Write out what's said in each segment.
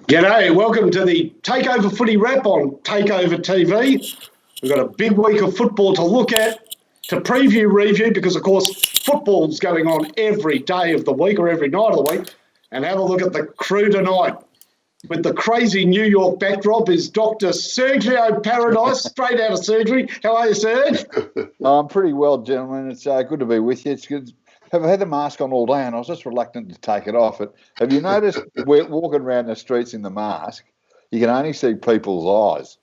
G'day, welcome to the Takeover Footy Wrap on Takeover TV. We've got a big week of football to look at, to review, because, of course, football's going on every day of the week or every night of the week. And have a look at the crew tonight. With the crazy New York backdrop is Dr. Sergio Paradise, straight out of surgery. How are you, Serge? I'm pretty well, gentlemen. It's good to be with you. It's good. I've had the mask on all day and I was just reluctant to take it off. But have you noticed we're walking around the streets in the mask, you can only see people's eyes.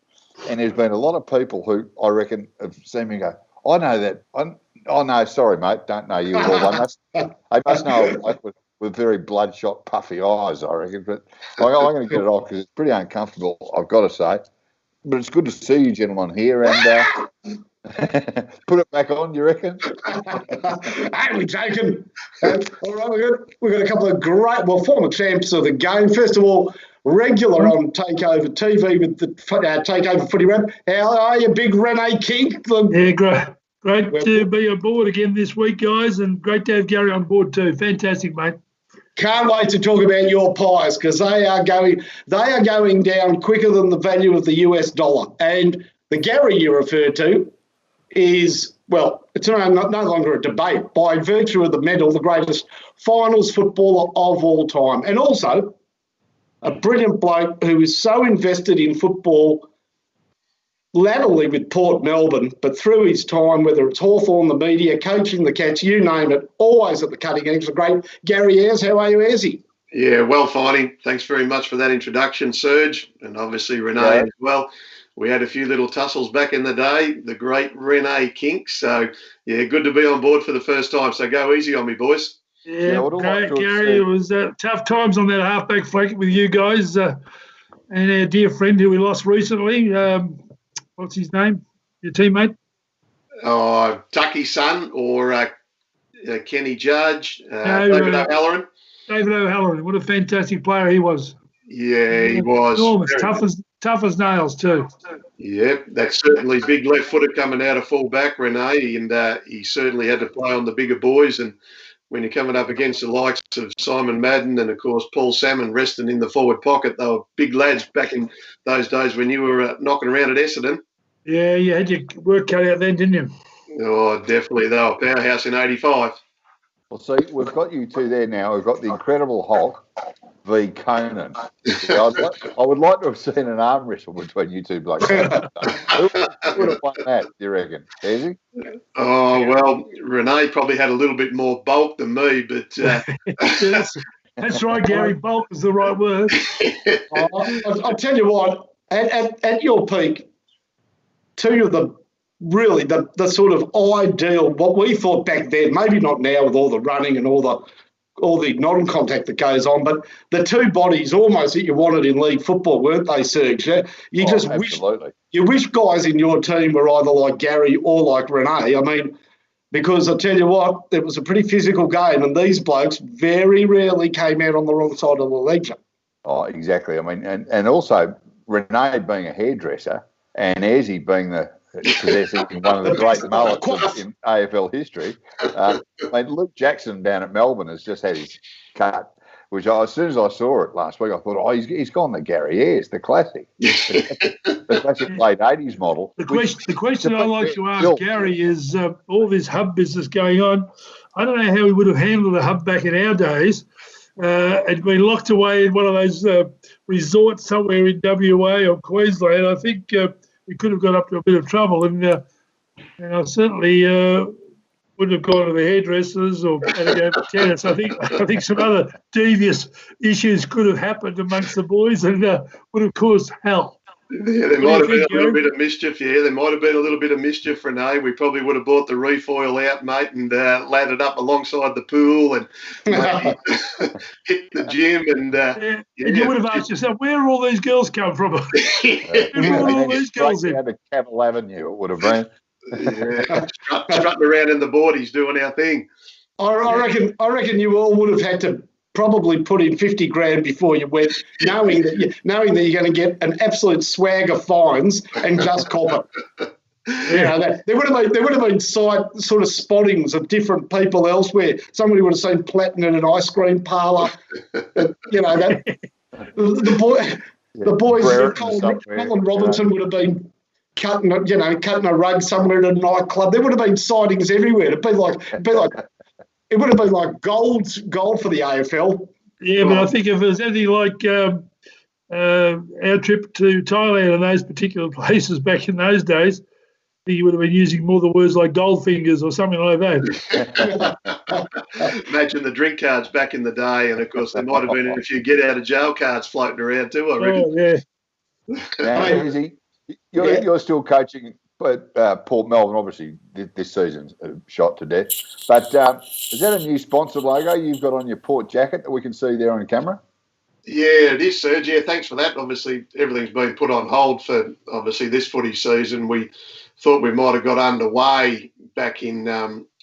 And there's been a lot of people who I reckon have seen me go, I know that. Oh, no, sorry, mate, don't know you at all. They must know a bloke with very bloodshot, puffy eyes, I reckon. But I'm going to get it off because it's pretty uncomfortable, I've got to say. But it's good to see you gentlemen here and put it back on, you reckon? Hey, we're joking. All right, we've got a couple of great, former champs of the game. First of all, regular on Takeover TV with the Takeover Footy Wrap. How are you, big Rene Kink? Yeah, great to be on board again this week, guys, and great to have Gary on board too. Fantastic, mate. Can't wait to talk about your pies because they are going down quicker than the value of the US dollar. And the Gary you refer to is, it's no longer a debate. By virtue of the medal, the greatest finals footballer of all time. And also a brilliant bloke who is so invested in football, latterly with Port Melbourne, but through his time, whether it's Hawthorn, the media, coaching the Cats, you name it, always at the cutting edge. The great Gary Ayres. How are you, Ayresy? Yeah, well, Finey. Thanks very much for that introduction, Serge, and obviously Rene as well. We had a few little tussles back in the day, the great Rene Kink. So, yeah, good to be on board for the first time. So go easy on me, boys. Yeah, great, Gary. It was tough times on that halfback flank with you guys and our dear friend who we lost recently. What's his name? Your teammate? Tucky's son or Kenny Judge, David O'Halloran. David O'Halloran. What a fantastic player he was. Yeah, he was. Enormous, tough as nails too. Yeah, that's certainly big left footer coming out of full back, Rene, and he certainly had to play on the bigger boys. And when you're coming up against the likes of Simon Madden and, of course, Paul Salmon resting in the forward pocket, they were big lads back in those days when you were knocking around at Essendon. Yeah, you had your work cut out then, didn't you? Oh, definitely. They were powerhouse in 85. Well, see, we've got you two there now. We've got the Incredible Hulk v. Conan. I would like to have seen an arm wrestle between you two blokes. Who would have won that, do you reckon? Easy? Oh, well, Rene probably had a little bit more bulk than me, but... That's right, Gary. Bulk is the right word. I'll tell you what, at your peak, two of the really the sort of ideal, what we thought back then, maybe not now with all the running and all the non-contact that goes on, but the two bodies almost that you wanted in league football, weren't they, Serge? You just wish guys in your team were either like Gary or like Rene. I mean, because I tell you what, it was a pretty physical game, and these blokes very rarely came out on the wrong side of the ledger. Oh, exactly. I mean, and also Rene being a hairdresser and Ayresy being possessing one of the great mullets in AFL history. I mean, Luke Jackson down at Melbourne has just had his cut, which as soon as I saw it last week, I thought, he's gone the Gary Ayres, the classic. The classic late 80s model. The question I like to ask Gary is all this hub business going on. I don't know how we would have handled a hub back in our days. It'd been locked away in one of those resorts somewhere in WA or Queensland. I think we could have got up to a bit of trouble, and I certainly wouldn't have gone to the hairdressers or had to go to tennis. I think some other devious issues could have happened amongst the boys and would have caused hell. Yeah, there might have been a little bit of mischief. Yeah, there might have been a little bit of mischief, Rene. We probably would have bought the refoil out, mate, and ladded up alongside the pool and hit the gym. And and you would have asked yourself, where do all these girls come from? Where do all these girls in? Out of Cavill Avenue, it would have been. Yeah, strutting around in the boardies doing our thing. I reckon you all would have had to probably put in 50 grand before you went, knowing that you're going to get an absolute swag of fines and just cop it. There would have been sort of spottings of different people elsewhere. Somebody would have seen Platin in an ice cream parlour. the boys, Brereton Colin Robinson would have been cutting a rug somewhere at a nightclub. There would have been sightings everywhere. It would have been like gold for the AFL. Yeah, but I think if there's anything like our trip to Thailand and those particular places back in those days, I think you would have been using more the words like Goldfingers or something like that. Imagine the drink cards back in the day, and of course there might have been a few get out of jail cards floating around too, I reckon. Oh, yeah. Now, Izzy, you're still coaching Port Melbourne, obviously this season's shot to death. But is that a new sponsor logo you've got on your Port jacket that we can see there on camera? Yeah, it is, Serge. Yeah, thanks for that. Obviously, everything's been put on hold for this footy season. We thought we might have got underway back in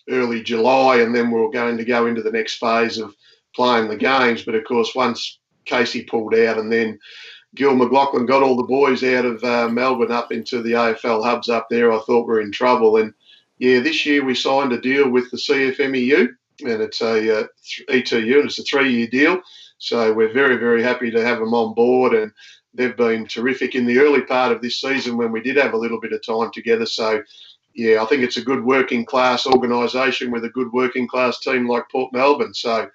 early July, and then we were going to go into the next phase of playing the games. But of course, once Casey pulled out, and then Gil McLaughlin got all the boys out of Melbourne up into the AFL hubs up there, I thought we were in trouble. And yeah, this year we signed a deal with the CFMEU, and it's a ETU, and it's a 3-year deal. So we're very, very happy to have them on board, and they've been terrific in the early part of this season when we did have a little bit of time together. So, yeah, I think it's a good working class organisation with a good working class team like Port Melbourne. So,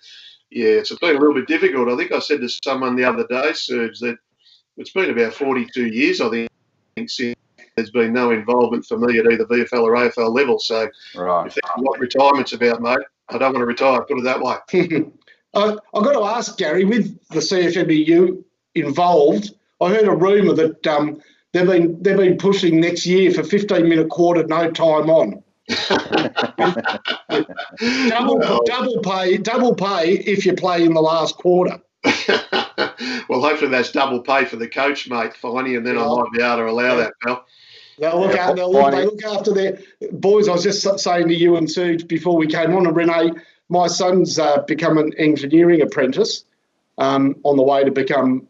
yeah, it's been a little bit difficult. I think I said to someone the other day, Serge, that it's been about 42 years, I think, since there's been no involvement for me at either VFL or AFL level. So, if that's what retirement's about, mate, I don't want to retire, put it that way. I've got to ask, Gary, with the CFMEU involved, I heard a rumour that they've been pushing next year for 15-minute quarter, no time on. double pay if you play in the last quarter. Well, hopefully that's double pay for the coach, mate, Finey, and then I might be able to allow that, pal. They look after their boys. I was just saying to you and Serge before we came on, and Rene, my son's become an engineering apprentice on the way to become,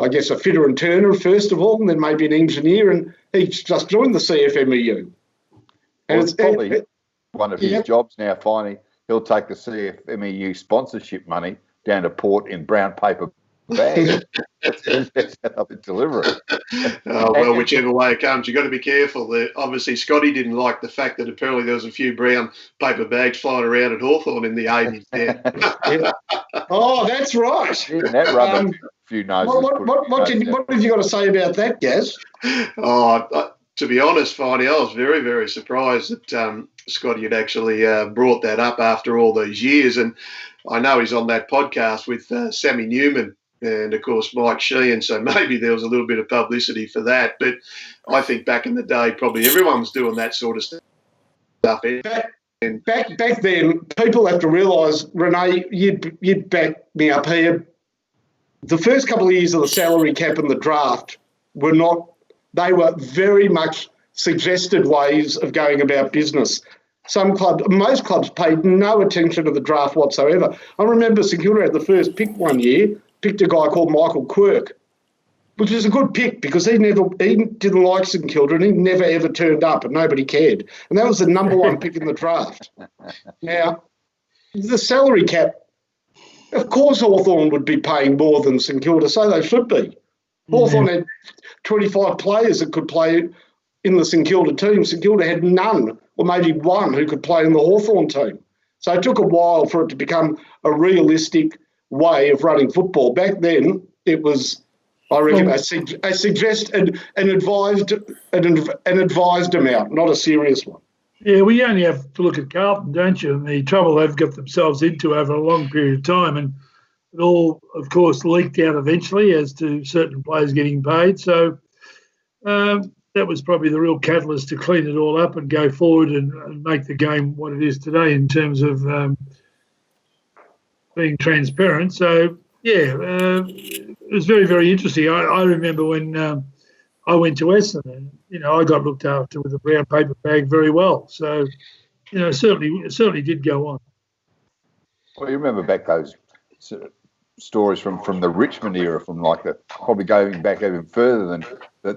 I guess, a fitter and turner first of all, and then maybe an engineer, and he's just joined the CFMEU. And it's probably one of his jobs now, Finey. He'll take the CFMEU sponsorship money down to Port in brown paper bags. That's how they deliver it. Well, whichever way it comes, you've got to be careful. Obviously, Scotty didn't like the fact that apparently there was a few brown paper bags flying around at Hawthorn in the 80s. Yeah. Oh, that's right. That rubber, a few noses. What have you got to say about that, Gaz? To be honest, Finey, I was very, very surprised that Scotty had actually brought that up after all these years. And I know he's on that podcast with Sammy Newman and, of course, Mike Sheehan, so maybe there was a little bit of publicity for that. But I think back in the day, probably everyone was doing that sort of stuff. Back then, people have to realise, Rene, you'd back me up here, the first couple of years of the salary cap and the draft they were very much suggested ways of going about business. Most clubs paid no attention to the draft whatsoever. I remember St Kilda had the first pick one year, picked a guy called Michael Quirk, which was a good pick because he didn't like St Kilda and he never ever turned up and nobody cared. And that was the number one pick in the draft. Now, the salary cap, of course Hawthorn would be paying more than St Kilda, so they should be. Hawthorn had 25 players that could play in the St Kilda team. St Kilda had none, or maybe one who could play in the Hawthorn team. So it took a while for it to become a realistic way of running football. Back then, it was, I reckon, a suggested an advised amount, not a serious one. Yeah, we only have to look at Carlton, don't you, and the trouble they've got themselves into over a long period of time. And it all, of course, leaked out eventually as to certain players getting paid. So that was probably the real catalyst to clean it all up and go forward and make the game what it is today in terms of being transparent. So, yeah, it was very, very interesting. I remember when I went to Essendon and, I got looked after with a brown paper bag very well. So, it certainly did go on. Well, you remember back those stories from the Richmond era, from probably going back even further than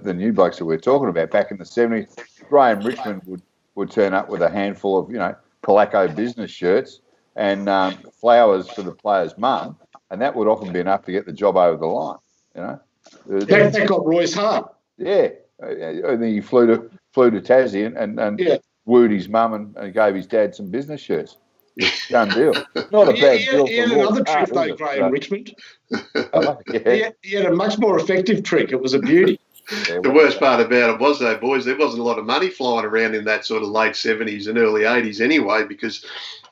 the new blokes that we're talking about. Back in the 70s, Graham Richmond would turn up with a handful of, Polaco business shirts and flowers for the player's mum, and that would often be enough to get the job over the line. You know, That got Royce Hart. Yeah, and then he flew to Tassie and wooed his mum and gave his dad some business shirts. Done deal. Not a bad deal. He had another trick though, Graham Richmond. He had a much more effective trick. It was a beauty. The worst part about it was, though, boys, there wasn't a lot of money flying around in that sort of late 70s and early 80s anyway, because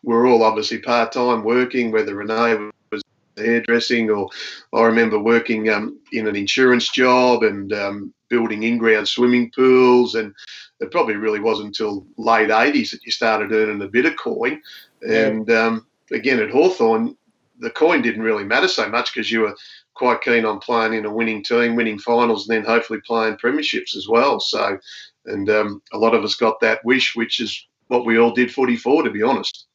we're all obviously part-time working, whether Rene was hairdressing or I remember working in an insurance job and building in-ground swimming pools, and it probably really wasn't until late 80s that you started earning a bit of coin. And again, at Hawthorn, the coin didn't really matter so much because you were quite keen on playing in a winning team, winning finals, and then hopefully playing premierships as well. So, and a lot of us got that wish, which is what we all did footy for, to be honest.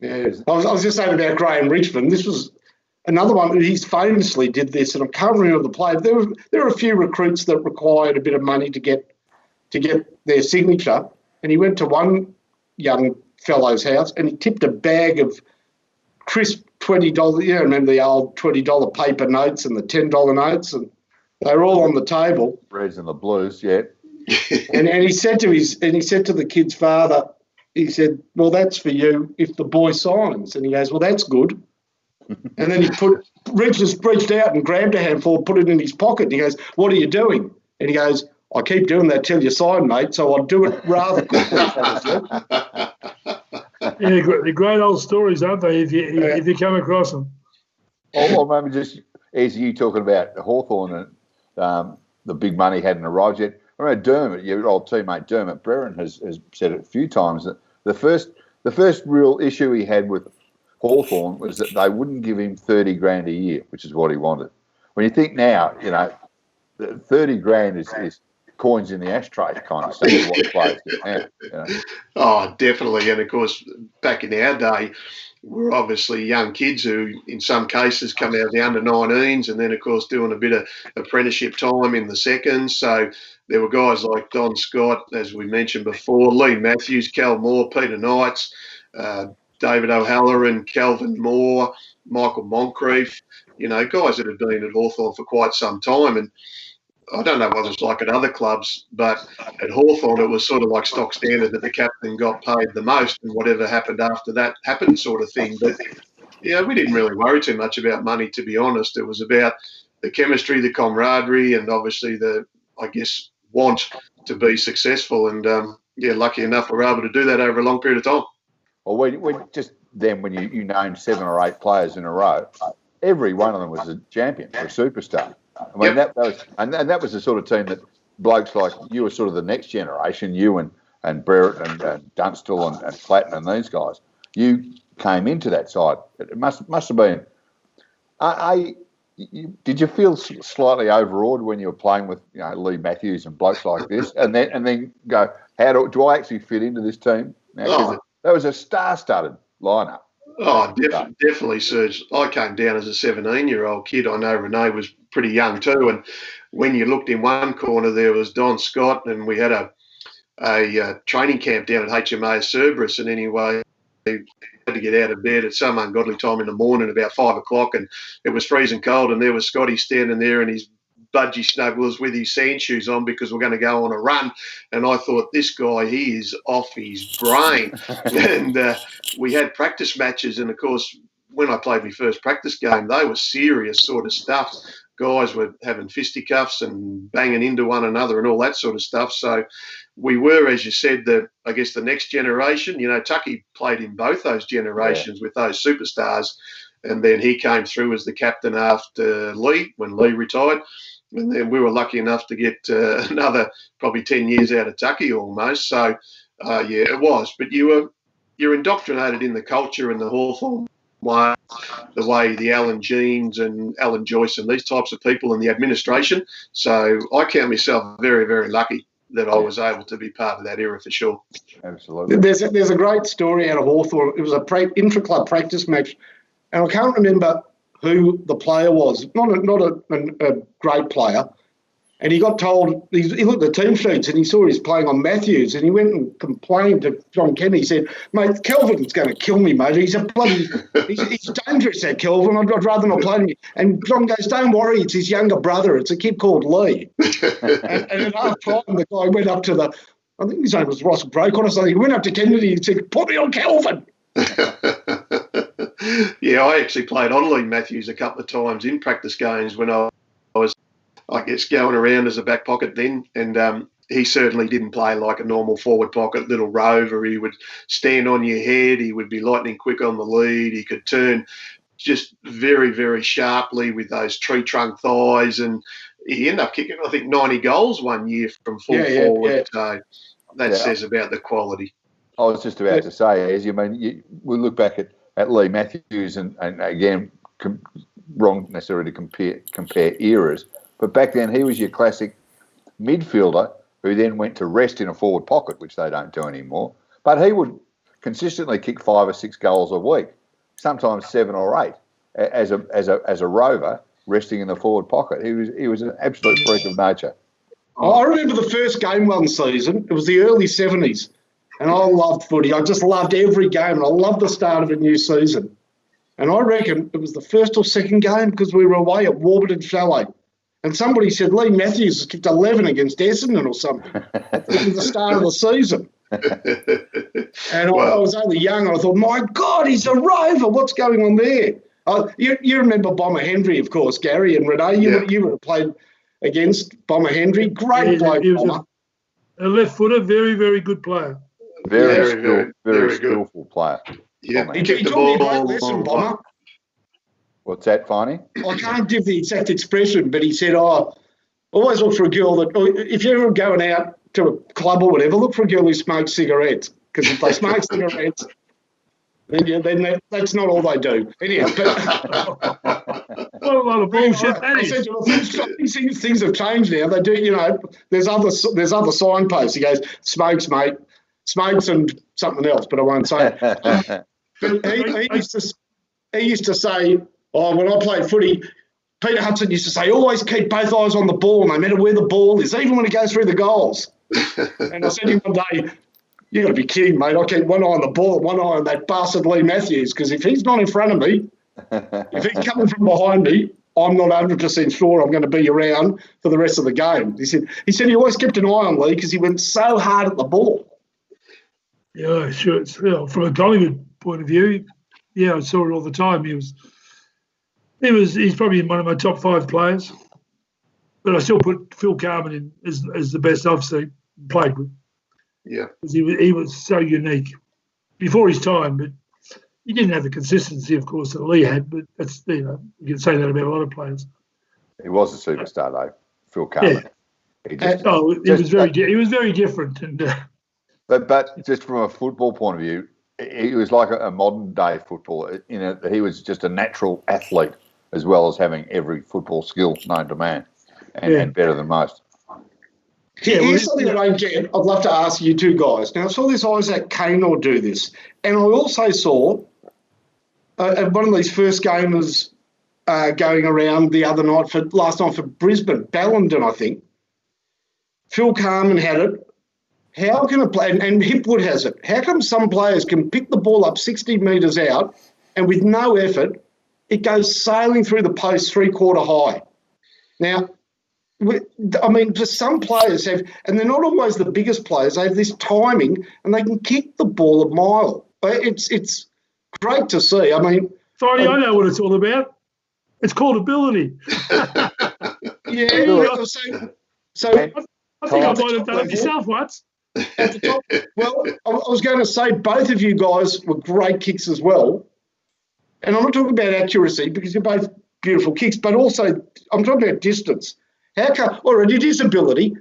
Yeah, I was just saying about Graham Richmond. This was another one. He famously did this, and I can't remember the player. There were a few recruits that required a bit of money to get their signature, and he went to one young fellow's house and he tipped a bag of crisp $20. You remember the old $20 paper notes and the $10 notes, and they were all on the table. Reds and the Blues, yeah. and he said to the kid's father, he said, "Well, that's for you if the boy signs." And he goes, "Well, that's good." And then he reached out and grabbed a handful, put it in his pocket. And he goes, "What are you doing?" And he goes, "I keep doing that till you sign, mate, so I'll do it rather quickly." Yeah, they're great old stories, aren't they, if you come across them? Or maybe just, as you talking about Hawthorn and the big money hadn't arrived yet. I remember Dermot, your old teammate Dermot Brereton has said it a few times that the first real issue he had with Hawthorn was that they wouldn't give him $30,000 a year, which is what he wanted. When you think now, you know, $30,000 is coins in the ashtray kind of stuff. What players get now, you know. Oh, definitely. And of course, back in our day, we're obviously young kids who, in some cases, come out of the under-19s and then, of course, doing a bit of apprenticeship time in the seconds. So there were guys like Don Scott, as we mentioned before, Lee Matthews, Cal Moore, Peter Knights, David O'Halloran, Calvin Moore, Michael Moncrief, you know, guys that have been at Hawthorn for quite some time. And I don't know what it's like at other clubs, but at Hawthorn it was sort of like stock standard that the captain got paid the most and whatever happened after that happened sort of thing. But, yeah, we didn't really worry too much about money, to be honest. It was about the chemistry, the camaraderie, and obviously the, I guess, want to be successful. And, lucky enough we're able to do that over a long period of time. Well, when just then when you named 7 or 8 players in a row, every one of them was a champion or a superstar. I mean, that was the sort of team that blokes like you were sort of the next generation, you and Brett and Dunstall and Flatten and these guys. You came into that side. It must have been. Did you feel slightly overawed when you were playing with, you know, Lee Matthews and blokes like this, and then go, how do I actually fit into this team? Now, that was a star-studded lineup. Oh, definitely, Serge. I came down as a 17-year-old kid. I know Rene was pretty young too. And when you looked in one corner, there was Don Scott, and we had a training camp down at HMA Cerberus. And anyway, he had to get out of bed at some ungodly time in the morning, about 5 o'clock, and it was freezing cold. And there was Scotty standing there in his budgie snugglers with his sand shoes on because we're going to go on a run. And I thought, this guy, he is off his brain. And we had practice matches. And, of course, when I played my first practice game, they were serious sort of stuff. Guys were having fisticuffs and banging into one another and all that sort of stuff. So we were, as you said, the next generation. You know, Tucky played in both those generations with those superstars. And then he came through as the captain after Lee, when Lee retired. And then we were lucky enough to get another probably 10 years out of Tucky almost. So, it was. But you're indoctrinated in the culture and the Hawthorn way, the way the Alan Jeans and Alan Joyce and these types of people in the administration. So I count myself very, very lucky that I was able to be part of that era for sure. Absolutely. There's a great story out of Hawthorn. It was a intra-club practice match, and I can't remember who the player was. Not a great player, And he got told, he looked at the team sheets and he saw he was playing on Matthews, and he went and complained to John Kenny. He said, mate, Kelvin's going to kill me, mate. He's a bloody, he's dangerous, that Kelvin. I'd rather not play him. And John goes, don't worry, it's his younger brother. It's a kid called Lee. and at half time, the guy went up to I think his name was Ross Brocon or something. He went up to Kennedy and said, put me on Kelvin. Yeah, I actually played on Lee Matthews a couple of times in practice games when I was, I guess, going around as a back pocket then. And he certainly didn't play like a normal forward pocket, little rover. He would stand on your head. He would be lightning quick on the lead. He could turn just very, very sharply with those tree trunk thighs. And he ended up kicking, I think, 90 goals one year from full forward. Yeah. So that says about the quality. I was just about to say, as you mean, we look back at Lee Matthews and again, wrong necessarily to compare eras, but back then he was your classic midfielder who then went to rest in a forward pocket, which they don't do anymore. But he would consistently kick 5 or 6 goals a week, sometimes 7 or 8, as a rover resting in the forward pocket. He was an absolute freak of nature. I remember the first game one season. It was the early 70s. And I loved footy. I just loved every game, and I loved the start of a new season. And I reckon it was the first or second game because we were away at Warburton Chalet. And somebody said Lee Matthews has kicked 11 against Essendon or something at the start of the season. And I was only young, and I thought, my God, he's a rover. What's going on there? You remember Bomber Hendry, of course, Gary and Rene. You would have played against Bomber Hendry. Great bloke, Bomber. A left footer, very, very good player. Very skillful player. Yeah, he taught me a great lesson, Bomber. What's that, Finey? I can't give the exact expression, but he said, always look for a girl that, if you're ever going out to a club or whatever, look for a girl who smokes cigarettes. Because if they smoke cigarettes, then that's not all they do. Anyhow, what a lot of bullshit that is. Things have changed now. They do, there's other signposts. He goes, smokes, mate. Smokes and something else, but I won't say it. But he used to say, when I played footy, Peter Hudson used to say, always keep both eyes on the ball, no matter where the ball is, even when it goes through the goals. And I said to him one day, you got to be kidding, mate. I keep one eye on the ball and one eye on that bastard Lee Matthews, because if he's not in front of me, if he's coming from behind me, I'm not 100% sure I'm going to be around for the rest of the game. He said he always kept an eye on Lee because he went so hard at the ball. Yeah, sure. From a Collingwood point of view, I saw it all the time. He's probably one of my top 5 players, but I still put Phil Carman in as the best I've seen played with. Yeah, because he was so unique before his time, but he didn't have the consistency, of course, that Lee had. But that's you can say that about a lot of players. He was a superstar, though, Phil Carman. Yeah. He was very different, and. But just from a football point of view, he was like a modern day footballer. He was just a natural athlete as well as having every football skill known to man, and better than most. Here's something I don't get. I'd love to ask you two guys. Now, I saw this Isaac Kaynor do this, and I also saw one of these first gamers going around last night for Brisbane, Ballenden, I think. Phil Carman had it. How can a player, and Hipwood has it, how come some players can pick the ball up 60 metres out and with no effort, it goes sailing through the post 3/4 high? Now, just some players have, and they're not always the biggest players, they have this timing and they can kick the ball a mile. It's great to see. I mean... Finey, I know what it's all about. It's called ability. Yeah. So I think I might have done it myself once. At the top, well, I was going to say both of you guys were great kicks as well. And I'm not talking about accuracy because you're both beautiful kicks, but also I'm talking about distance. It is ability.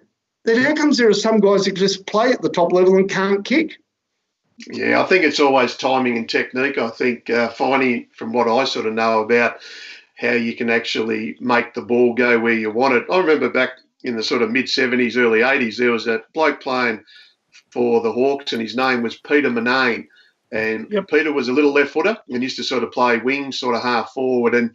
Then how comes there are some guys that just play at the top level and can't kick? Yeah, I think it's always timing and technique. I think, Finey, from what I sort of know about how you can actually make the ball go where you want it. I remember back in the sort of mid-70s, early 80s, there was a bloke playing for the Hawks and his name was Peter Manane. And Peter was a little left footer and used to sort of play wing, sort of half forward. And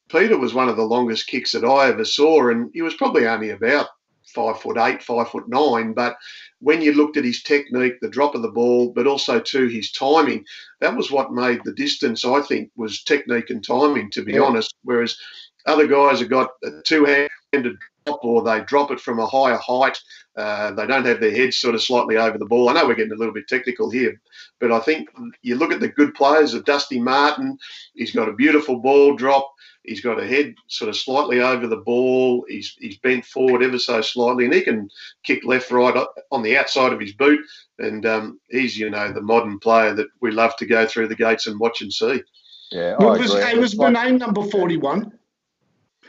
Peter was one of the longest kicks that I ever saw. And he was probably only about 5'8", 5'9", but when you looked at his technique, the drop of the ball, but also too his timing, that was what made the difference. I think was technique and timing, to be honest. Whereas other guys have got a two-handed drop, or they drop it from a higher height. They don't have their heads sort of slightly over the ball. I know we're getting a little bit technical here, but I think you look at the good players of Dusty Martin. He's got a beautiful ball drop. He's got a head sort of slightly over the ball. He's bent forward ever so slightly, and he can kick left, right on the outside of his boot. And he's, the modern player that we love to go through the gates and watch and see. Yeah, I agree. It was Murnane number 41.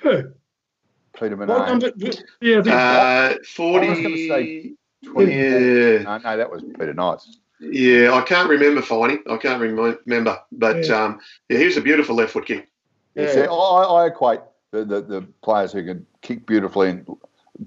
Who? Peter What Murnane. number? Yeah, 40. I was going to say 20. Yeah. No, that was Peter Knights. Yeah, I can't remember, Finey. I can't remember. But, he was a beautiful left foot kick. Yeah. See, I equate the players who can kick beautifully in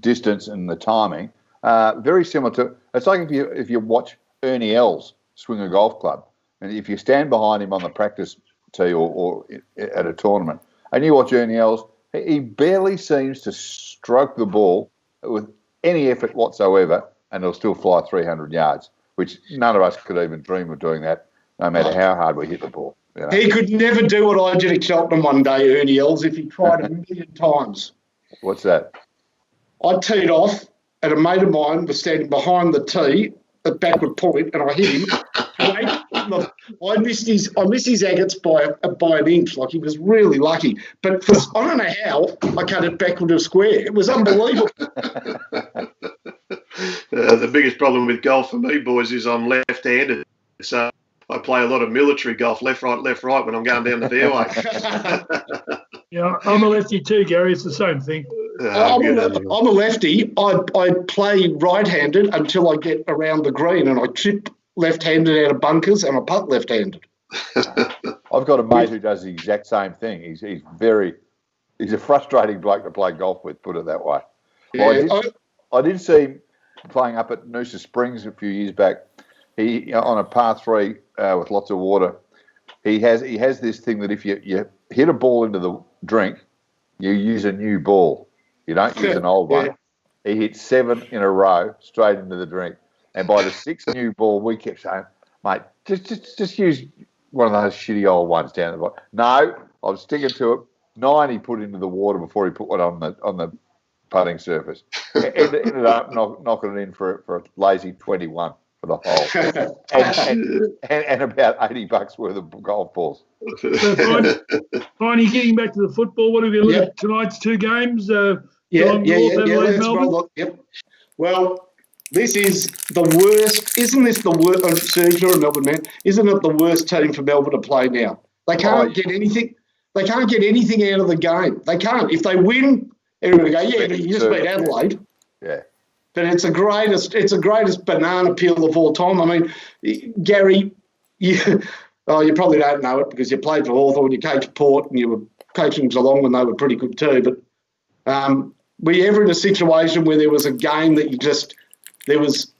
distance and the timing very similar to. It's like if you watch Ernie Els swing a golf club, and if you stand behind him on the practice tee or at a tournament, and you watch Ernie Els, he barely seems to stroke the ball with any effort whatsoever, and he'll still fly 300 yards, which none of us could even dream of doing that, no matter how hard we hit the ball. He could never do what I did at Cheltenham one day, Ernie Els, if he tried a million times. What's that? I teed off, and a mate of mine was standing behind the tee at backward point, and I hit him. I missed his agates by an inch. Like, he was really lucky. But I don't know how I cut it backward to square. It was unbelievable. The biggest problem with golf for me, boys, is I'm left-handed. So I play a lot of military golf, left, right, when I'm going down the fairway. Yeah, I'm a lefty too, Gary. It's the same thing. I'm a lefty. I play right-handed until I get around the green, and I chip left-handed out of bunkers, and I putt left-handed. I've got a mate who does the exact same thing. He's a frustrating bloke to play golf with, put it that way. Yeah, well, I did see him playing up at Noosa Springs a few years back. He on a par 3 with lots of water. He has this thing that if you hit a ball into the drink, you use a new ball. You don't use an old one. He hit 7 in a row straight into the drink. And by the 6th new ball, we kept saying, mate, just use one of those shitty old ones down the bottom. No, I was sticking to it. 9 he put into the water before he put one on the putting surface. Ended up knocking it in for a lazy 21 for the hole. and about $80 worth of golf balls. So, Finey, getting back to the football, what have you looked at tonight's 2 games? Yep. Well, this is the worst. Isn't this the worst? Sergio and Melbourne, man, isn't it the worst team for Melbourne to play now? They can't get anything. They can't get anything out of the game. They can't. If they win, everybody go, yeah, but you just beat Adelaide. Yeah. But it's the greatest banana peel of all time. I mean, Gary, you probably don't know it because you played for Hawthorn, you coached Port, and you were coaching Geelong when they were pretty good too. But were you ever in a situation where there was a game that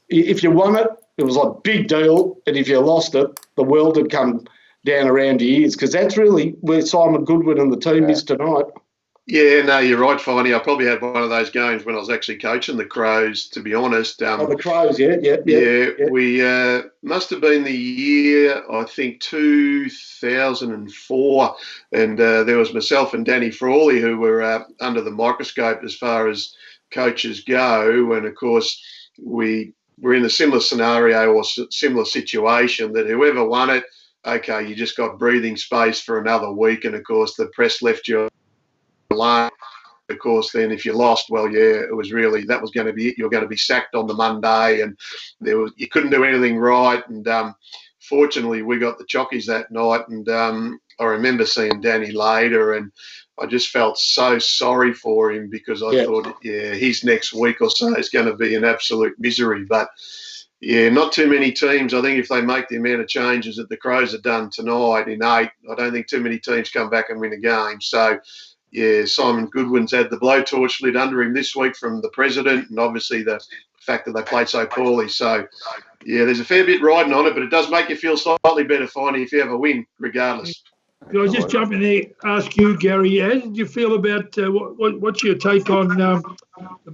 if you won it, it was like big deal, and if you lost it, the world had come down around your ears? Because that's really where Simon Goodwin and the team is tonight. Yeah, no, you're right, Finey. I probably had one of those games when I was actually coaching the Crows, to be honest. The Crows, yeah. We must have been the year, I think, 2004, and there was myself and Danny Frawley who were under the microscope as far as coaches go, and, of course, we were in a similar scenario or similar situation that whoever won it, okay, you just got breathing space for another week, and, of course, the press left you alone. Of course, then if you lost, well, yeah, it was really, that was going to be it. You're going to be sacked on the Monday, and you couldn't do anything right. And fortunately, we got the chockies that night, and I remember seeing Danny later, and I just felt so sorry for him because I thought, his next week or so is going to be an absolute misery. But yeah, not too many teams. I think if they make the amount of changes that the Crows have done tonight in 8, I don't think too many teams come back and win a game. So, yeah, Simon Goodwin's had the blowtorch lit under him this week from the president, and obviously the fact that they played so poorly. So, yeah, there's a fair bit riding on it, but it does make you feel slightly better, Finey, if you have a win, regardless. Could I just jump in there, ask you, Gary, how did you feel about what's your take on the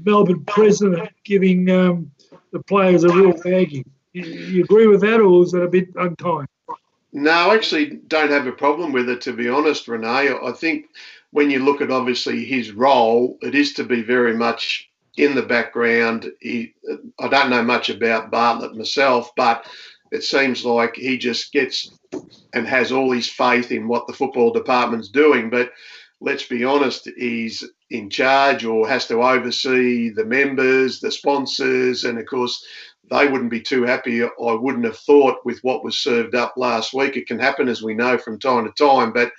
Melbourne president giving the players a real bagging? You agree with that, or is that a bit unkind? No, I actually don't have a problem with it, to be honest, Rene. I think when you look at obviously his role, it is to be very much in the background. I don't know much about Bartlett myself, but it seems like he just gets and has all his faith in what the football department's doing. But let's be honest, he's in charge or has to oversee the members, the sponsors, and of course, they wouldn't be too happy, I wouldn't have thought, with what was served up last week. It can happen, as we know, from time to time. But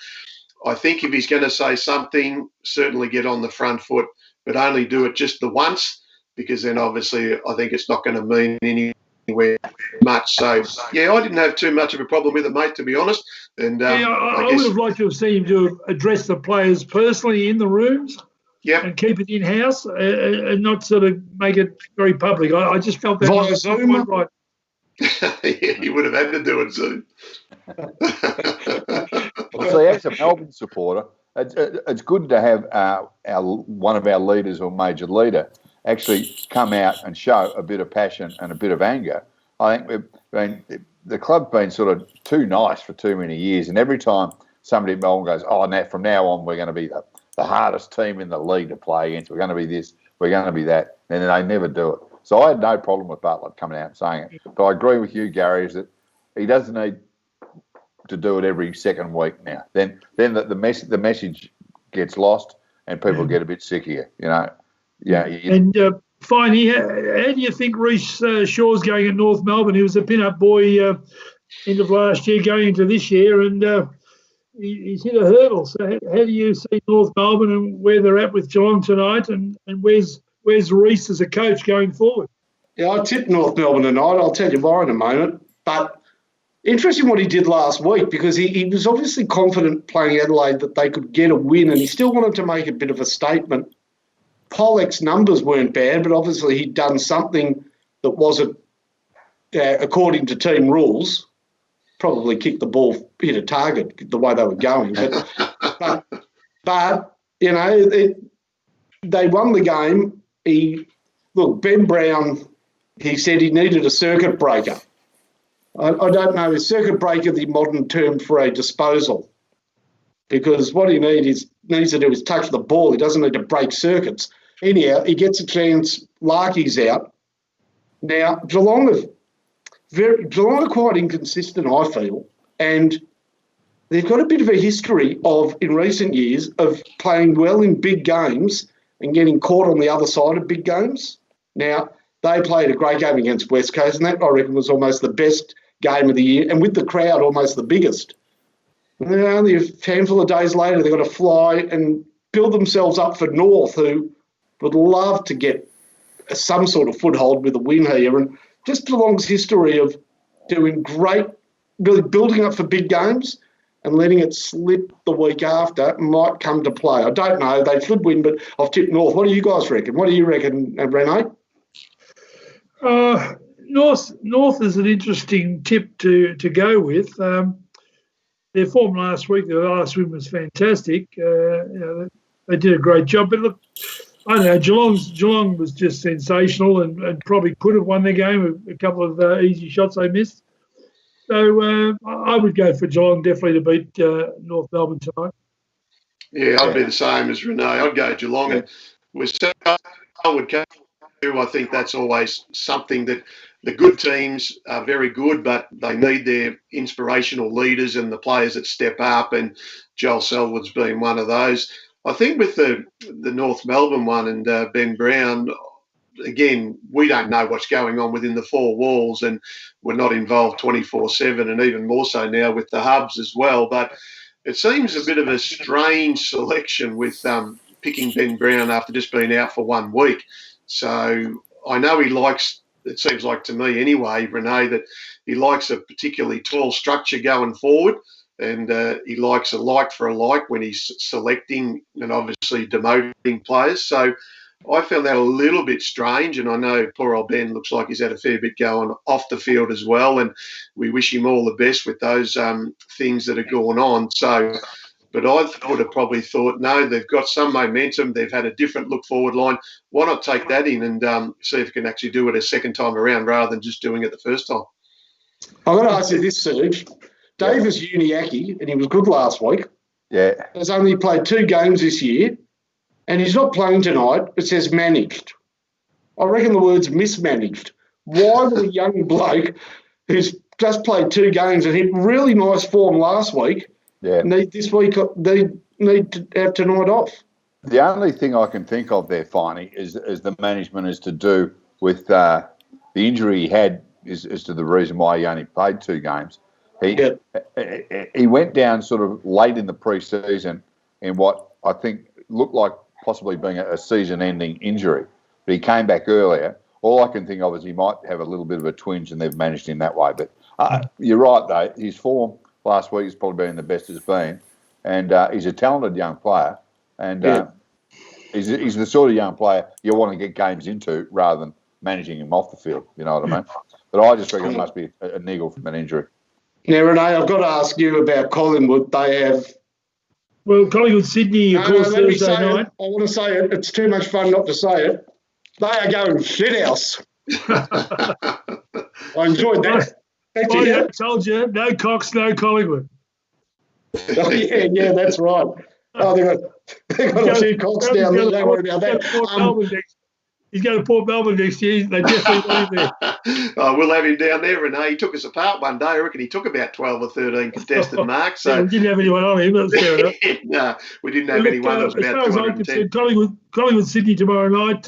I think if he's going to say something, certainly get on the front foot, but only do it just the once, because then obviously I think it's not going to mean anywhere much. So, yeah, I didn't have too much of a problem with it, mate, to be honest. And I would have liked to have seen him to address the players personally in the rooms. Yep. And keep it in-house and not sort of make it very public. I just felt that was not right. Yeah, he would have had to do it soon. See, as a Melbourne supporter, it's good to have one of our leaders or major leader actually come out and show a bit of passion and a bit of anger. I think the club's been sort of too nice for too many years, and every time somebody in Melbourne goes, now from now on we're going to be the hardest team in the league to play against. We're going to be this, we're going to be that. And then they never do it. So I had no problem with Bartlett coming out and saying it. But I agree with you, Gary, is that he doesn't need to do it every second week now. Then the message gets lost and people get a bit sick of you, you know. Yeah. And Finey, how do you think Reece Shaw's going at North Melbourne? He was a pin-up boy end of last year going into this year, and he's hit a hurdle. So how do you see North Melbourne and where they're at with Geelong tonight, and where's Reece as a coach going forward? Yeah, I tipped North Melbourne tonight. I'll tell you why in a moment. But interesting what he did last week, because he was obviously confident playing Adelaide that they could get a win, and he still wanted to make a bit of a statement. Pollock's numbers weren't bad, but obviously he'd done something that wasn't according to team rules. Probably kicked the ball, hit a target the way they were going. But you know, they won the game. Ben Brown, he said he needed a circuit breaker. I don't know, is circuit breaker the modern term for a disposal? Because what he needs to do is touch the ball. He doesn't need to break circuits. Anyhow, he gets a chance. Larky's out. Now, Geelong are quite inconsistent, I feel, and they've got a bit of a history in recent years, of playing well in big games and getting caught on the other side of big games. Now, they played a great game against West Coast, and that, I reckon, was almost the best game of the year, and with the crowd, almost the biggest. And then only a handful of days later, they've got to fly and build themselves up for North, who would love to get some sort of foothold with a win here. And just Geelong's history of doing great, really building up for big games and letting it slip the week after might come to play. I don't know. They should win, but I've tipped North. What do you guys reckon? What do you reckon, Rene? North is an interesting tip to go with. Their form last week, their last win was fantastic. They did a great job. But look, I don't know, Geelong was just sensational and probably could have won their game. A couple of easy shots they missed. So I would go for Geelong definitely to beat North Melbourne tonight. Yeah, I'd be the same as Rene. I'd go Geelong. And with I would go. I think that's always something that the good teams are very good, but they need their inspirational leaders and the players that step up, and Joel Selwood's been one of those. I think with the North Melbourne one and Ben Brown, again, we don't know what's going on within the four walls, and we're not involved 24/7, and even more so now with the hubs as well. But it seems a bit of a strange selection with picking Ben Brown after just being out for 1 week. So I know he likes, it seems like to me anyway, Rene, that he likes a particularly tall structure going forward, and he likes a like for a like when he's selecting and obviously demoting players. So I found that a little bit strange, and I know poor old Ben looks like he's had a fair bit going off the field as well, and we wish him all the best with those things that are going on. So, but I would have probably thought, no, they've got some momentum. They've had a different look forward line. Why not take that in and see if you can actually do it a second time around rather than just doing it the first time? I'm going to ask you this, Serge. Davis Uniacke, and he was good last week, has only played 2 games this year, and he's not playing tonight. It says managed. I reckon the word's mismanaged. Why would a young bloke who's just played 2 games and hit really nice form last week need this week need to have tonight off? The only thing I can think of there, Finey, is the management is to do with the injury he had is to the reason why he only played 2 games. He went down sort of late in the pre-season in what I think looked like possibly being a season-ending injury, but he came back earlier. All I can think of is he might have a little bit of a twinge, and they've managed him that way. But you're right, though. His form last week has probably been the best it's been, and he's a talented young player, and he's the sort of young player you want to get games into rather than managing him off the field. You know what I mean? But I just reckon it must be a niggle from an injury. Now, Rene, I've got to ask you about Collingwood. They have... Well, Collingwood, Sydney, of course, Thursday night. I want to say it. It's too much fun not to say it. They are going shithouse. I enjoyed that. I told you, no Cox, no Collingwood. Oh, yeah, that's right. Oh, they've got a few Cox down there. Don't worry about that. He's going to Port Melbourne next year. They definitely want him there. We'll have him down there, Rene. He took us apart one day. I reckon he took about 12 or 13 contested marks. So we didn't have anyone on him. That's fair enough. No, we didn't have anyone that was about 210. Collingwood, Sydney tomorrow night.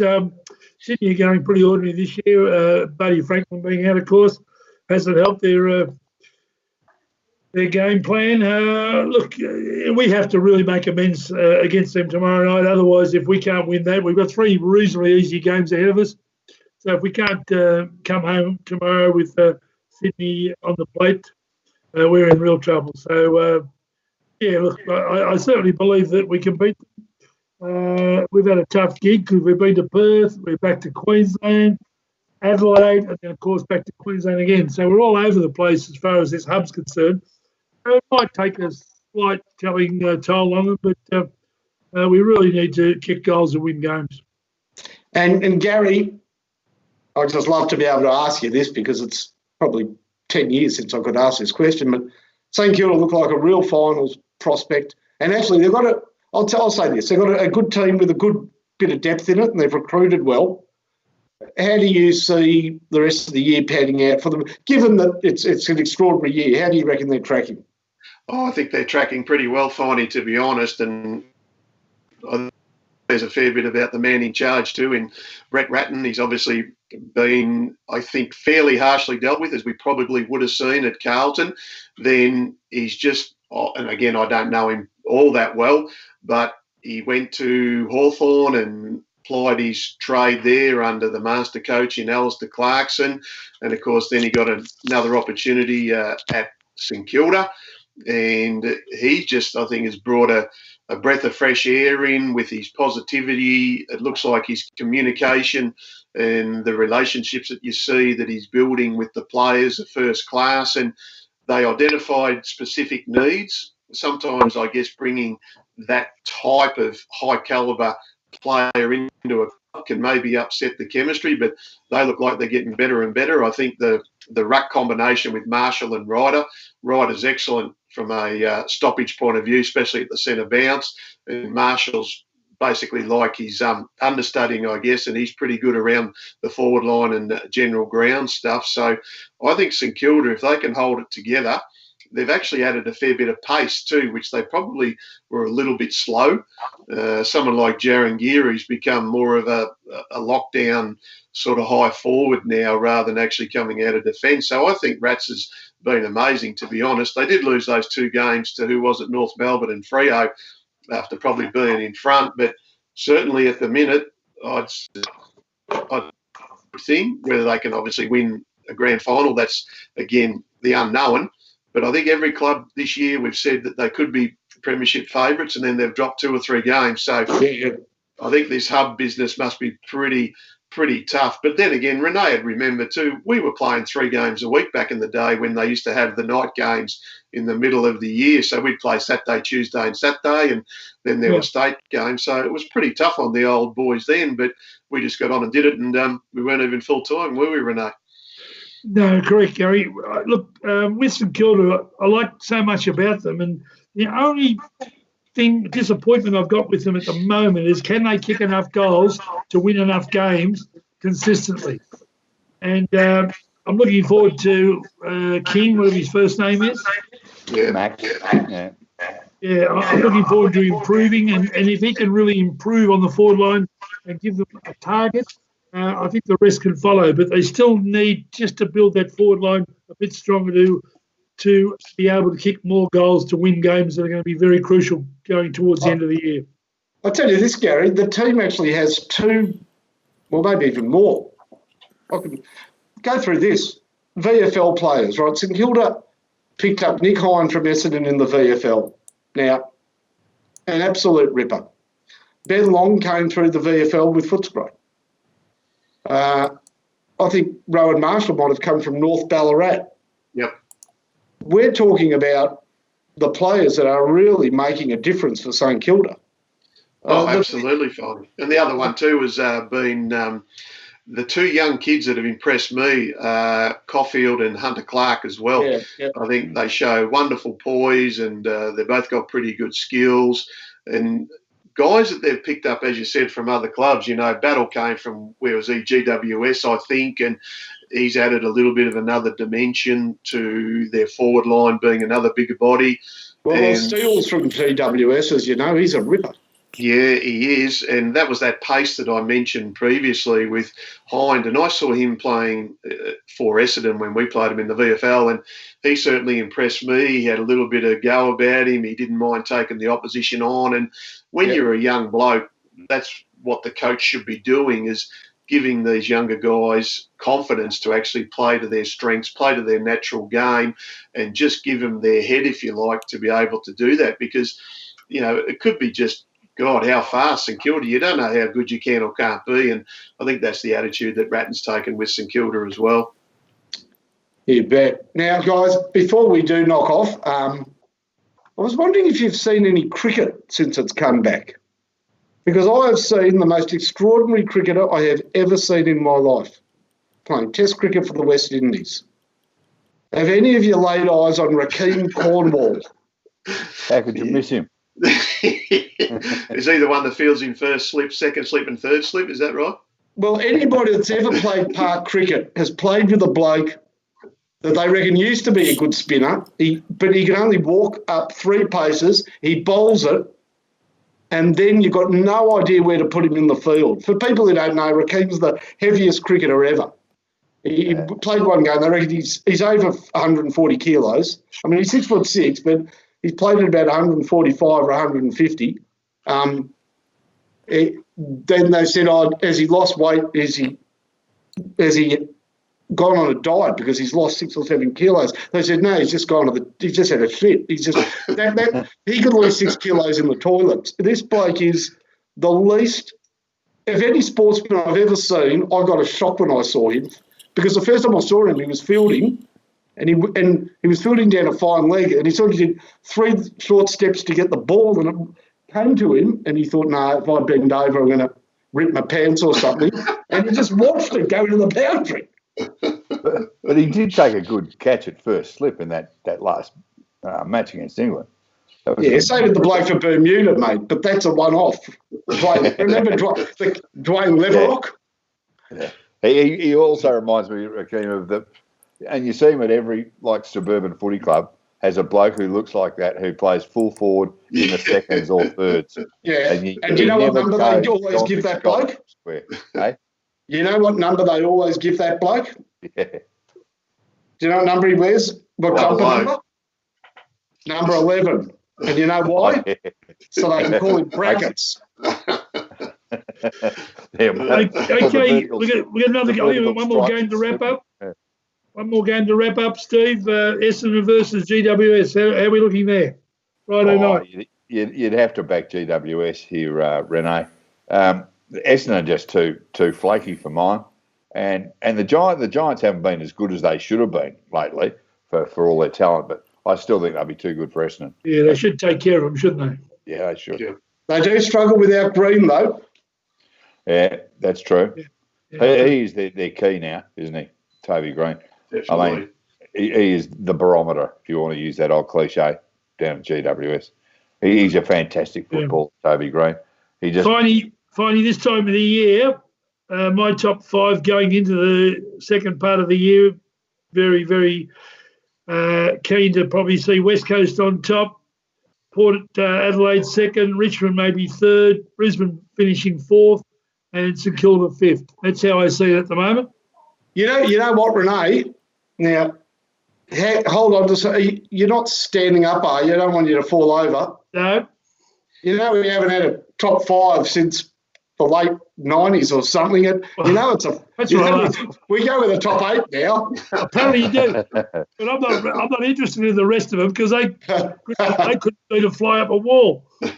Sydney are going pretty ordinary this year. Buddy Franklin being out, of course, hasn't helped their game plan. Look, we have to really make amends against them tomorrow night. Otherwise, if we can't win that, we've got 3 reasonably easy games ahead of us. So if we can't come home tomorrow with Sydney on the plate, we're in real trouble. So, look, I certainly believe that we can beat them. We've had a tough gig because we've been to Perth, we're back to Queensland, Adelaide, and then, of course, back to Queensland again. So we're all over the place as far as this hub's concerned. It might take a slight telling toll on them, but we really need to kick goals and win games. And Gary, I'd just love to be able to ask you this because it's probably 10 years since I could ask this question, but St Kilda look like a real finals prospect. And actually, they've got I'll say this, they've got a good team with a good bit of depth in it, and they've recruited well. How do you see the rest of the year panning out for them, given that it's an extraordinary year? How do you reckon they're tracking? I think they're tracking pretty well, Finey, to be honest, and there's a fair bit about the man in charge too, in Brett Ratton. He's obviously been, I think, fairly harshly dealt with, as we probably would have seen at Carlton. Then he's just, and again, I don't know him all that well, but he went to Hawthorn and plied his trade there under the master coach in Alistair Clarkson. And, of course, then he got another opportunity at St Kilda. And he just, I think, has brought a breath of fresh air in with his positivity. It looks like his communication and the relationships that you see that he's building with the players are first class, and they identified specific needs. Sometimes, I guess, bringing that type of high caliber player into a club can maybe upset the chemistry, but they look like they're getting better and better. I think the ruck combination with Marshall and Ryder's excellent from a stoppage point of view, especially at the centre bounce. And Marshall's basically like his understudying, I guess, and he's pretty good around the forward line and general ground stuff. So I think St Kilda, if they can hold it together, they've actually added a fair bit of pace too, which they probably were a little bit slow. Someone like Jaron Geary's become more of a lockdown sort of high forward now rather than actually coming out of defence. So I think Rats has been amazing, to be honest. They did lose those 2 games to, who was it, North Melbourne and Freo, after probably being in front. But certainly at the minute, I'd think whether they can obviously win a grand final, that's, again, the unknown. But I think every club this year we've said that they could be premiership favourites, and then they've dropped 2 or 3 games. So I think this hub business must be pretty tough. But then again, Rene had remembered too, we were playing 3 games a week back in the day when they used to have the night games in the middle of the year. So we'd play Saturday, Tuesday and Saturday, and then there were state games. So it was pretty tough on the old boys then, but we just got on and did it, and we weren't even full-time, were we, Rene? No, correct, Gary. Look, with St Kilda, I like so much about them, and the only disappointment I've got with them at the moment is, can they kick enough goals to win enough games consistently? And I'm looking forward to King, whatever his first name is. Yeah, Max. Yeah, I'm looking forward to improving, and if he can really improve on the forward line and give them a target, I think the rest can follow. But they still need just to build that forward line a bit stronger to be able to kick more goals to win games that are going to be very crucial going towards the end of the year. I'll tell you this, Gary, the team actually has 2, well, maybe even more. I can go through this. VFL players, right? St Kilda picked up Nick Hine from Essendon in the VFL. Now, an absolute ripper. Ben Long came through the VFL with Footscray. I think Rowan Marshall might have come from North Ballarat. Yep. We're talking about the players that are really making a difference for St Kilda. Absolutely, Finey. And the other one too has been the 2 young kids that have impressed me, Caulfield and Hunter Clark as well. Yeah. I think they show wonderful poise, and they've both got pretty good skills. And guys that they've picked up, as you said, from other clubs. Battle came from, where was he, GWS, I think, and he's added a little bit of another dimension to their forward line, being another bigger body. Well, Steele's from GWS, as you know, he's a ripper. Yeah, he is, and that was that pace that I mentioned previously with Hind, and I saw him playing for Essendon when we played him in the VFL, and he certainly impressed me. He had a little bit of go about him. He didn't mind taking the opposition on, and when you're a young bloke, that's what the coach should be doing, is giving these younger guys confidence to actually play to their strengths, play to their natural game, and just give them their head, if you like, to be able to do that, because, it could be just, God, how fast St Kilda. You don't know how good you can or can't be, and I think that's the attitude that Ratton's taken with St Kilda as well. You bet. Now, guys, before we do knock off, I was wondering if you've seen any cricket since it's come back, because I have seen the most extraordinary cricketer I have ever seen in my life playing Test cricket for the West Indies. Have any of you laid eyes on Rakeem Cornwall? How could you miss him? Is he the one that fields in first slip, second slip and third slip? Is that right? Well, anybody that's ever played park cricket has played with a bloke that they reckon used to be a good spinner, but he can only walk up 3 paces, he bowls it, and then you've got no idea where to put him in the field. For people who don't know, Rakeem's the heaviest cricketer ever. He played one game, they reckon he's over 140 kilos. I mean, he's 6'6", but he's played at about 145 or 150. Then they said, has he lost weight? Has he gone on a diet because he's lost 6 or 7 kilos? They said, no, he's just he's just had a shit. He's just he could lose 6 kilos in the toilet. This bloke is the least. If any sportsman I've ever seen, I got a shock when I saw him, because the first time I saw him, he was fielding. And he was fielding down a fine leg, and he sort of did 3 short steps to get the ball, and it came to him, and he thought, no, if I bend over, I'm going to rip my pants or something. And he just watched it go to the boundary. But he did take a good catch at first slip in that last match against England. Yeah, so did the bloke for Bermuda, mate, but that's a one-off. Remember Dwayne Leverock? Yeah. He also reminds me, Rakeem, of the... And you see him at every suburban footy club, has a bloke who looks like that, who plays full forward in the seconds or thirds. Yeah, and do you know what number they always give that bloke? Hey? You know what number they always give that bloke? Yeah. Do you know what number he wears? What club number? Number 11. And you know why? So they can call him brackets. Okay, we got another game. One more game to wrap up. One more game to wrap up, Steve. Essendon versus GWS. How are we looking there? Friday night. You'd have to back GWS here, Rene. Essendon are just too flaky for mine. And the Giants haven't been as good as they should have been lately for all their talent, but I still think they'll be too good for Essendon. Yeah, they should take care of them, shouldn't they? Yeah, they should. Yeah. They do struggle without Green, though. Yeah, that's true. Yeah. He is their key now, isn't he, Toby Green? Definitely. I mean, he is the barometer, if you want to use that old cliche, down at GWS. He's a fantastic footballer, Toby Green. He just Finey, this time of the year, my top 5 going into the second part of the year, very, very keen to probably see West Coast on top, Port Adelaide second, Richmond maybe third, Brisbane finishing fourth, and St Kilda fifth. That's how I see it at the moment. You know what, Rene? Now, hold on to you're not standing up, are you? I don't want you to fall over. No. You know, we haven't had a top 5 since the late 90s or something. You know, That's right. We go with the top 8 now. Apparently you do. But I'm not interested in the rest of them because they couldn't be to fly up a wall. Well,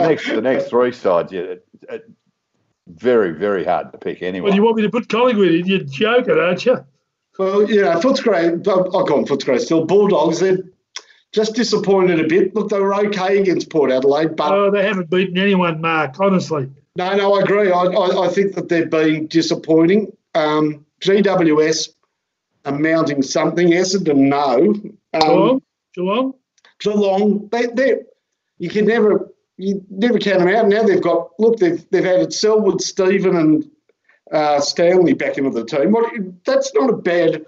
the next 3 sides, very, very hard to pick anyway. Well, you want me to put Collingwood in? You're joking, aren't you? Well, Footscray, I'll call them Footscray still. Bulldogs, they're just disappointed a bit. Look, they were okay against Port Adelaide, but they haven't beaten anyone, Mark, honestly. No, I agree. I think that they're being disappointing. GWS are mounting something. Essendon, no. Geelong. You can never count them out. Now they've added Selwood, Stephen, and Stanley back into the team. That's not a bad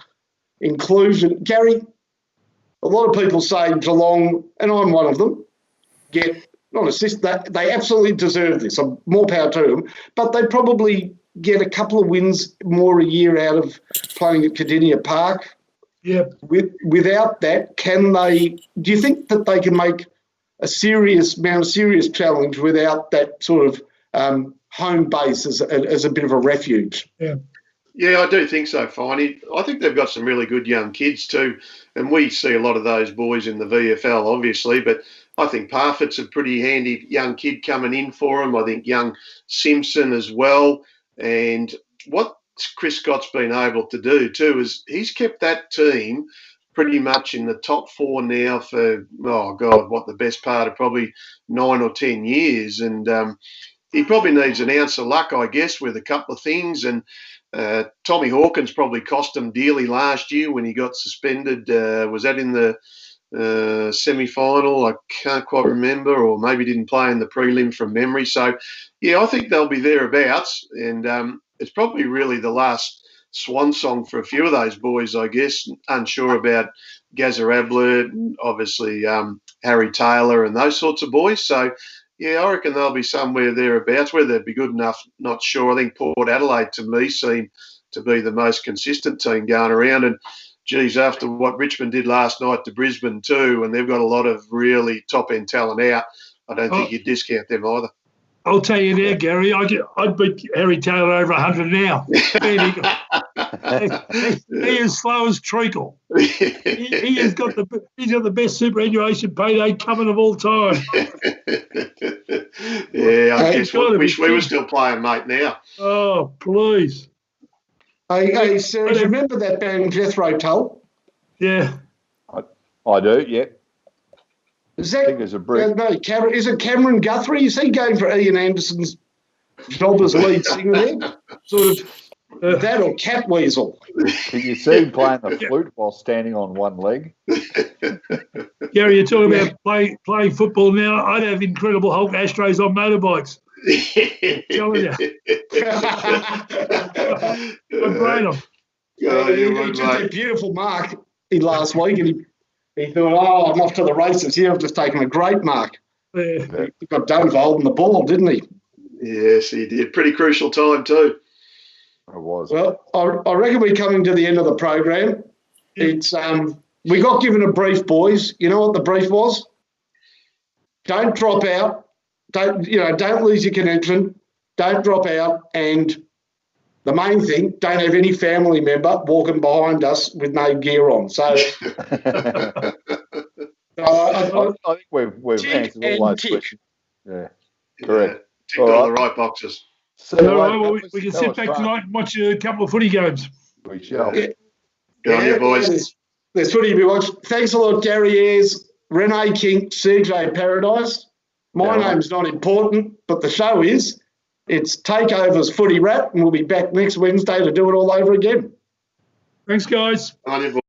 inclusion, Gary. A lot of people say Geelong, and I'm one of them, get not assist. They absolutely deserve this. More power to them. But they probably get a couple of wins more a year out of playing at Cardinia Park. Yeah. Without that, do you think that they can make a serious challenge without that sort of home base as a bit of a refuge? Yeah. Yeah, I do think so, Finey. I think they've got some really good young kids too, and we see a lot of those boys in the VFL, obviously, but I think Parfitt's a pretty handy young kid coming in for them. I think young Simpson as well. And what Chris Scott's been able to do too is he's kept that team pretty much in the top 4 now for, the best part of probably 9 or 10 years. And he probably needs an ounce of luck, I guess, with a couple of things. And Tommy Hawkins probably cost him dearly last year when he got suspended. Was that in the semi-final? I can't quite remember, or maybe didn't play in the prelim from memory. So, yeah, I think they'll be thereabouts. And it's probably really the last swan song for a few of those boys, I guess. Unsure about Gazza Ablett, obviously Harry Taylor and those sorts of boys. So, yeah, I reckon they'll be somewhere thereabouts. Whether they'd be good enough, not sure. I think Port Adelaide, to me, seem to be the most consistent team going around. And, geez, after what Richmond did last night to Brisbane too, and they've got a lot of really top-end talent out, I don't think you'd discount them either. I'll tell you now, Gary, I'd beat Harry Taylor over 100 now. He is slow as treacle. He's got the best superannuation payday coming of all time. Yeah, I guess we wish we were still playing, mate, now. Oh, please. Hey, Serge, remember that band Jethro Tull? Yeah. I do, yeah. I think there's a brick. Is it Cameron Guthrie? Is he going for Ian Anderson's job as lead singer there? Sort of that or Catweasel? Can you see him playing the flute while standing on one leg? Gary, you're talking about playing football now. I'd have Incredible Hulk Astros on motorbikes. I'm telling you. I'd brain them. He took a beautiful mark last week and he thought, I'm off to the races here. I've just taken a great mark. Yeah. He got done for holding the ball, didn't he? Yes, he did. Pretty crucial time too. It was. Well, I reckon we're coming to the end of the program. Yeah. It's we got given a brief, boys. You know what the brief was? Don't drop out. Don't lose your connection. Don't drop out. And the main thing, don't have any family member walking behind us with no gear on. So I think we've answered all those questions. Yeah. Correct. Ticked all the right boxes. See you All right, later, well, fellas. we can That sit was back fun. tonight and watch a couple of footy games. We shall. Yeah. Good on you, boys. There's footy to be watched. Thanks a lot, Gary Ayres, Rene Kink, Sergio Paradise. My name's not important, but the show is. It's Takeover's Footy Wrap, and we'll be back next Wednesday to do it all over again. Thanks, guys. Good on you, boys.